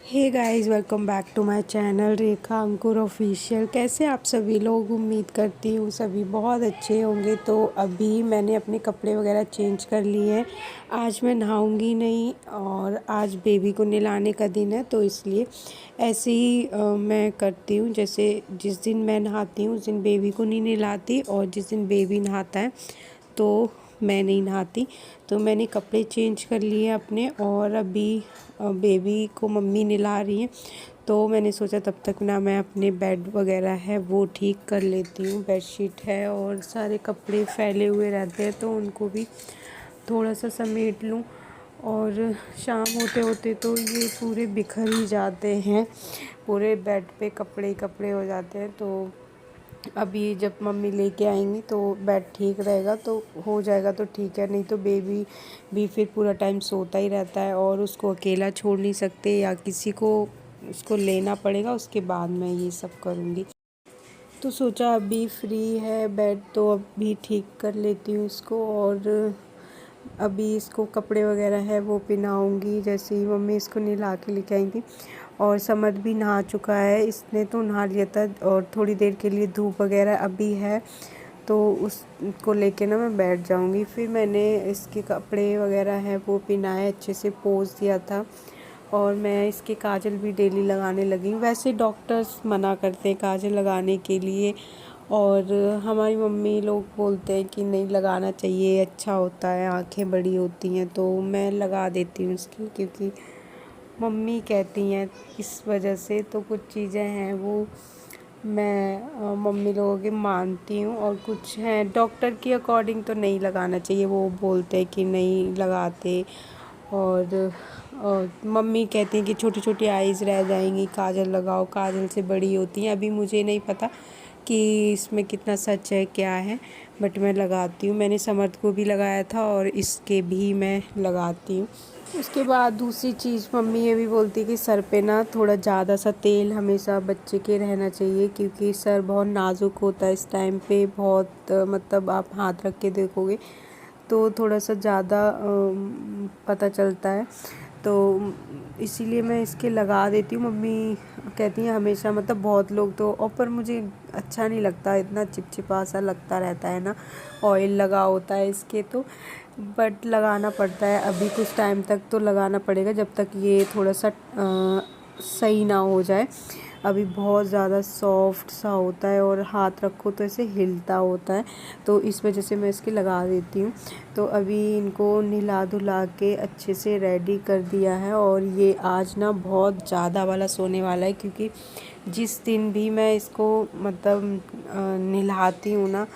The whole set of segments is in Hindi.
Hey guys, welcome back to my channel Rekha Ankur official. कैसे आप सभी लोग? उम्मीद करती हूँ सभी बहुत अच्छे होंगे। तो अभी मैंने अपने कपड़े वगैरह चेंज कर लिए हैं। आज मैं नहाऊंगी नहीं और आज बेबी को नहलाने का दिन है, तो इसलिए ऐसे ही मैं करती हूँ। जैसे जिस दिन मैं नहाती हूँ उस दिन बेबी को नहीं नहलाती, और जिस दिन बेबी नहाता है तो मैं नहीं नहाती। तो मैंने कपड़े चेंज कर लिए अपने, और अभी बेबी को मम्मी नहला रही हैं। तो मैंने सोचा तब तक ना मैं अपने बेड वगैरह है वो ठीक कर लेती हूँ। बेडशीट है और सारे कपड़े फैले हुए रहते हैं, तो उनको भी थोड़ा सा समेट लूँ। और शाम होते होते तो ये पूरे बिखर ही जाते हैं, पूरे बेड पे कपड़े ही कपड़े हो जाते हैं। तो अभी जब मम्मी लेके आएंगी तो बेड ठीक रहेगा, तो हो जाएगा तो ठीक है। नहीं तो बेबी भी फिर पूरा टाइम सोता ही रहता है, और उसको अकेला छोड़ नहीं सकते, या किसी को उसको लेना पड़ेगा। उसके बाद मैं ये सब करूँगी। तो सोचा अभी फ्री है बेड, तो अभी ठीक कर लेती हूँ इसको। और अभी इसको कपड़े वगैरह है वो पहनाऊँगी। जैसे ही मम्मी इसको नहला के लेके आई थी, और समद भी नहा चुका है, इसने तो नहा लिया था। और थोड़ी देर के लिए धूप वगैरह अभी है, तो उसको लेके ना मैं बैठ जाऊंगी। फिर मैंने इसके कपड़े वगैरह है वो पहनाए, अच्छे से पोंछ दिया था। और मैं इसके काजल भी डेली लगाने लगी हूँ। वैसे डॉक्टर्स मना करते हैं काजल लगाने के लिए, और हमारी मम्मी लोग बोलते हैं कि नहीं लगाना चाहिए, अच्छा होता है, आंखें बड़ी होती हैं। तो मैं लगा देती हूँ इसकी, क्योंकि मम्मी कहती हैं इस वजह से। तो कुछ चीज़ें हैं वो मैं मम्मी लोगों की मानती हूँ, और कुछ हैं डॉक्टर के अकॉर्डिंग तो नहीं लगाना चाहिए, वो बोलते हैं कि नहीं लगाते। और मम्मी कहती हैं कि छोटी छोटी आइज़ रह जाएंगी, काजल लगाओ, काजल से बड़ी होती हैं। अभी मुझे नहीं पता कि इसमें कितना सच है क्या है, बट मैं लगाती हूँ। मैंने समर्थ को भी लगाया था और इसके भी मैं लगाती हूँ। उसके बाद दूसरी चीज़ मम्मी ये भी बोलती है कि सर पे ना थोड़ा ज़्यादा सा तेल हमेशा बच्चे के रहना चाहिए, क्योंकि सर बहुत नाजुक होता है इस टाइम पे। बहुत मतलब आप हाथ रख के देखोगे तो थोड़ा सा ज़्यादा पता चलता है। तो इसीलिए मैं इसके लगा देती हूँ। मम्मी कहती हैं हमेशा, मतलब बहुत लोग तो, और पर मुझे अच्छा नहीं लगता, इतना चिपचिपा सा लगता रहता है ना, ऑयल लगा होता है इसके। तो बट लगाना पड़ता है, अभी कुछ टाइम तक तो लगाना पड़ेगा, जब तक ये थोड़ा सा सही ना हो जाए। अभी बहुत ज़्यादा सॉफ्ट सा होता है, और हाथ रखो तो ऐसे हिलता होता है, तो इस वजह से मैं इसकी लगा देती हूँ। तो अभी इनको नहला धुला के अच्छे से रेडी कर दिया है, और ये आज ना बहुत ज़्यादा वाला सोने वाला है, क्योंकि जिस दिन भी मैं इसको मतलब नहलाती हूँ ना,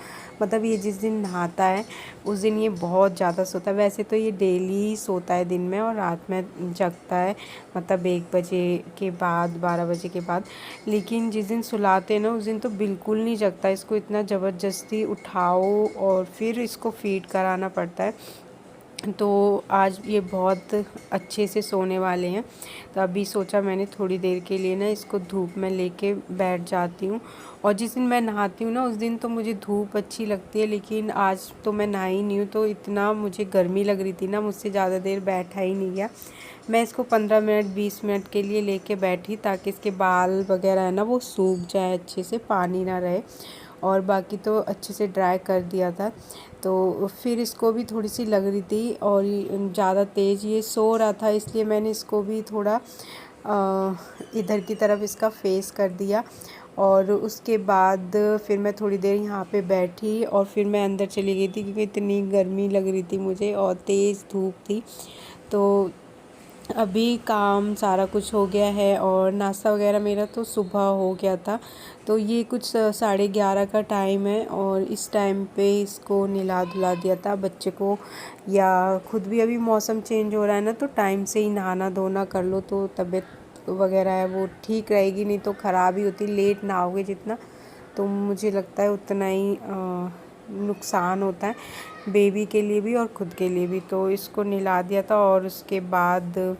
मतलब ये जिस दिन नहाता है उस दिन ये बहुत ज़्यादा सोता है। वैसे तो ये डेली ही सोता है दिन में, और रात में जगता है, मतलब 1 बजे के बाद, 12 बजे के बाद। लेकिन जिस दिन सुलाते हैं ना उस दिन तो बिल्कुल नहीं जगता। इसको इतना ज़बरदस्ती उठाओ और फिर इसको फीड कराना पड़ता है। तो आज ये बहुत अच्छे से सोने वाले हैं। तो अभी सोचा मैंने थोड़ी देर के लिए ना इसको धूप में लेके बैठ जाती हूँ। और जिस दिन मैं नहाती हूँ ना उस दिन तो मुझे धूप अच्छी लगती है, लेकिन आज तो मैं नहाई नहीं हूँ, तो इतना मुझे गर्मी लग रही थी ना, मुझसे ज़्यादा देर बैठा ही नहीं गया। मैं इसको 15 मिनट 20 मिनट के लिए लेके बैठी, ताकि इसके बाल वगैरह है ना वो सूख जाए अच्छे से, पानी ना रहे। और बाकी तो अच्छे से ड्राई कर दिया था। तो फिर इसको भी थोड़ी सी लग रही थी, और ज़्यादा तेज़ ये सो रहा था, इसलिए मैंने इसको भी थोड़ा इधर की तरफ इसका फेस कर दिया। और उसके बाद फिर मैं थोड़ी देर यहाँ पे बैठी, और फिर मैं अंदर चली गई थी, क्योंकि इतनी गर्मी लग रही थी मुझे और तेज़ धूप थी। तो अभी काम सारा कुछ हो गया है, और नाश्ता वगैरह मेरा तो सुबह हो गया था। तो ये कुछ 11:30 का टाइम है, और इस टाइम पे इसको नहला धुला दिया था बच्चे को। या खुद भी अभी मौसम चेंज हो रहा है ना, तो टाइम से ही नहाना धोना कर लो तो तबीयत वगैरह है वो ठीक रहेगी, नहीं तो ख़राब ही होती। लेट नहाओगे जितना तो मुझे लगता है उतना ही नुकसान होता है, बेबी के लिए भी और ख़ुद के लिए भी। तो इसको नहला दिया था, और उसके बाद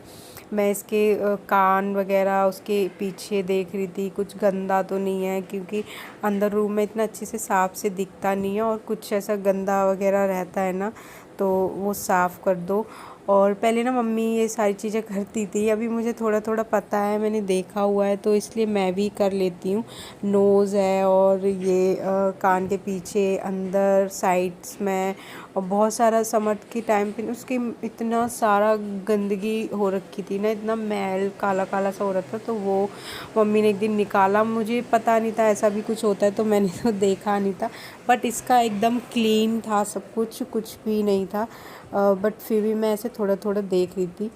मैं इसके कान वगैरह उसके पीछे देख रही थी कुछ गंदा तो नहीं है, क्योंकि अंदर रूम में इतना अच्छे से साफ़ से दिखता नहीं है, और कुछ ऐसा गंदा वगैरह रहता है ना तो वो साफ़ कर दो। और पहले ना मम्मी ये सारी चीज़ें करती थी, अभी मुझे थोड़ा थोड़ा पता है, मैंने देखा हुआ है, तो इसलिए मैं भी कर लेती हूँ। नोज़ है और ये कान के पीछे अंदर साइड्स में, और बहुत सारा समर के टाइम पे उसके इतना सारा गंदगी हो रखी थी ना, इतना मैल काला काला सा हो रखा था, तो वो मम्मी ने एक दिन निकाला। मुझे पता नहीं था ऐसा भी कुछ होता है, तो मैंने तो देखा नहीं था, बट इसका एकदम क्लीन था सब कुछ, कुछ भी नहीं था। बट फिर भी मैं ऐसे थोड़ा थोड़ा देख रही थी,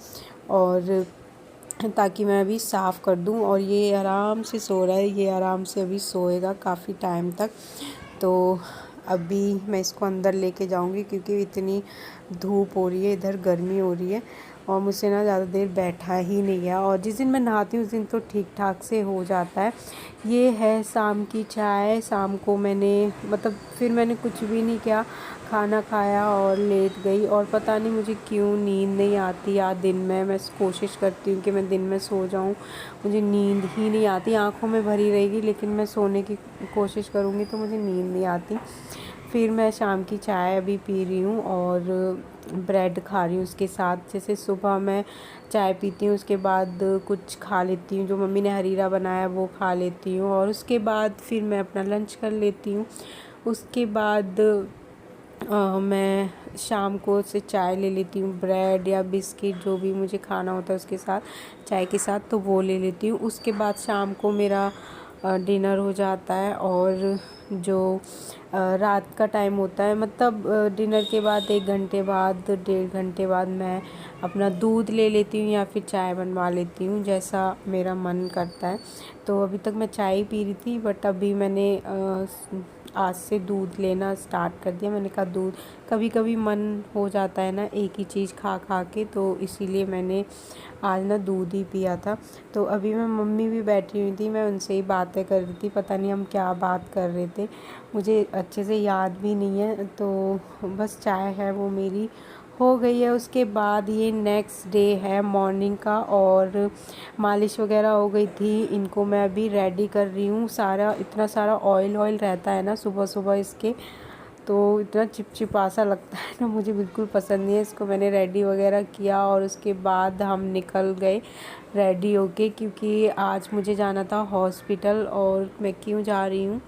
और ताकि मैं अभी साफ़ कर दूं। और ये आराम से सो रहा है, ये आराम से अभी सोएगा काफ़ी टाइम तक। तो अभी मैं इसको अंदर लेके जाऊंगी, क्योंकि इतनी धूप हो रही है, इधर गर्मी हो रही है, और मुझसे ना ज़्यादा देर बैठा ही नहीं गया। और जिस दिन मैं नहाती हूँ उस दिन तो ठीक ठाक से हो जाता है। ये है शाम की चाय। शाम को मैंने फिर मैंने कुछ भी नहीं किया, खाना खाया और लेट गई। और पता नहीं मुझे क्यों नींद नहीं आती यार दिन में। मैं कोशिश करती हूँ कि मैं दिन में सो जाऊँ, मुझे नींद ही नहीं आती। आँखों में भरी रहेगी, लेकिन मैं सोने की कोशिश करूँगी तो मुझे नींद नहीं आती। फिर मैं शाम की चाय अभी पी रही हूँ और ब्रेड खा रही हूँ उसके साथ। जैसे सुबह मैं चाय पीती हूँ, उसके बाद कुछ खा लेती हूँ, जो मम्मी ने हरीरा बनाया वो खा लेती हूँ, और उसके बाद फिर मैं अपना लंच कर लेती हूँ। उसके बाद मैं शाम को से चाय ले लेती हूँ, ब्रेड या बिस्किट जो भी मुझे खाना होता है उसके साथ, चाय के साथ, तो वो ले लेती हूँ। उसके बाद शाम को मेरा डिनर हो जाता है, और जो रात का टाइम होता है, डिनर के बाद 1 घंटे बाद, 1.5 घंटे बाद मैं अपना दूध ले लेती हूँ या फिर चाय बनवा लेती हूँ, जैसा मेरा मन करता है। तो अभी तक मैं चाय ही पी रही थी, बट अभी मैंने आज से दूध लेना स्टार्ट कर दिया। मैंने कहा दूध, कभी कभी मन हो जाता है ना एक ही चीज़ खा खा के, तो इसीलिए मैंने आज ना दूध ही पिया था। तो अभी मैं मम्मी भी बैठी हुई थी, मैं उनसे ही बातें कर रही थी, पता नहीं हम क्या बात कर रहे थे, मुझे अच्छे से याद भी नहीं है। तो बस चाय है वो मेरी हो गई है। उसके बाद ये नेक्स्ट डे है मॉर्निंग का, और मालिश वगैरह हो गई थी, इनको मैं अभी रेडी कर रही हूँ। सारा इतना सारा ऑयल रहता है ना सुबह सुबह इसके, तो इतना चिपचिपा सा लगता है ना, मुझे बिल्कुल पसंद नहीं है। इसको मैंने रेडी वगैरह किया, और उसके बाद हम निकल गए रेडी होके, क्योंकि आज मुझे जाना था हॉस्पिटल। और मैं क्यों जा रही हूँ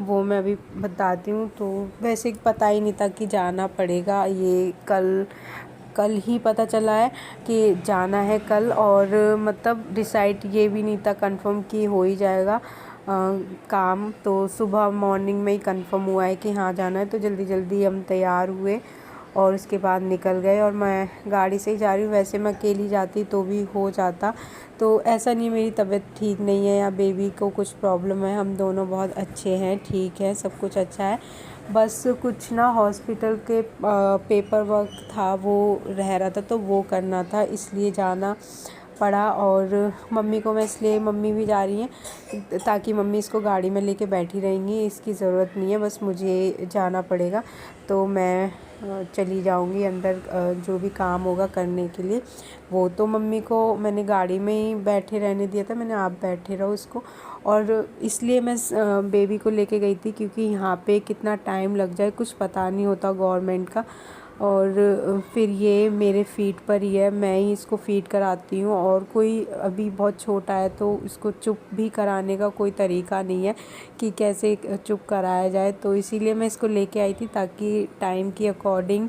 वो मैं अभी बताती हूँ। तो वैसे पता ही नहीं था कि जाना पड़ेगा, ये कल ही पता चला है कि जाना है कल, और डिसाइड ये भी नहीं था कंफर्म कि हो ही जाएगा काम। तो सुबह मॉर्निंग में ही कंफर्म हुआ है कि हाँ जाना है, तो जल्दी जल्दी हम तैयार हुए और उसके बाद निकल गए। और मैं गाड़ी से ही जा रही हूँ, वैसे मैं अकेली जाती तो भी हो जाता। तो ऐसा नहीं मेरी तबीयत ठीक नहीं है या बेबी को कुछ प्रॉब्लम है, हम दोनों बहुत अच्छे हैं, ठीक है, सब कुछ अच्छा है। बस कुछ ना हॉस्पिटल के पेपर वर्क था वो रह रहा था, तो वो करना था, इसलिए जाना पड़ा। और मम्मी को मैं इसलिए, मम्मी भी जा रही हैं ताकि मम्मी इसको गाड़ी में लेके बैठी रहेंगी, इसकी ज़रूरत नहीं है, बस मुझे जाना पड़ेगा। तो मैं चली जाऊंगी अंदर जो भी काम होगा करने के लिए। वो तो मम्मी को मैंने गाड़ी में ही बैठे रहने दिया था, मैंने आप बैठे रहो इसको। और इसलिए मैं बेबी को लेके गई थी, क्योंकि यहाँ पे कितना टाइम लग जाए कुछ पता नहीं होता गवर्नमेंट का। और फिर ये मेरे फीट पर ही है, मैं ही इसको फीड कराती हूँ, और कोई अभी बहुत छोटा है तो इसको चुप भी कराने का कोई तरीका नहीं है कि कैसे चुप कराया जाए। तो इसीलिए मैं इसको लेके आई थी, ताकि टाइम की अकॉर्डिंग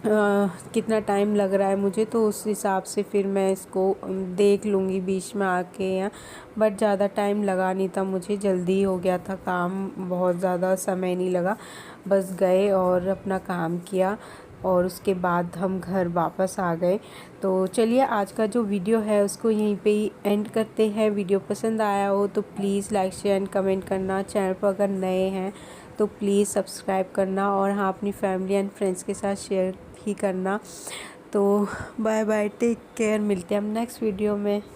कितना टाइम लग रहा है मुझे, तो उस हिसाब से फिर मैं इसको देख लूँगी बीच में आके या। बट ज़्यादा टाइम लगा नहीं था मुझे, जल्दी हो गया था काम, बहुत ज़्यादा समय नहीं लगा, बस गए और अपना काम किया, और उसके बाद हम घर वापस आ गए। तो चलिए आज का जो वीडियो है उसको यहीं पे ही एंड करते हैं। वीडियो पसंद आया हो तो please like share and comment करना। चैनल पर अगर नए हैं तो प्लीज़ सब्सक्राइब करना, और हाँ अपनी फैमिली एंड फ्रेंड्स के साथ शेयर ही करना। तो बाय बाय, टेक केयर, मिलते हैं हम नेक्स्ट वीडियो में।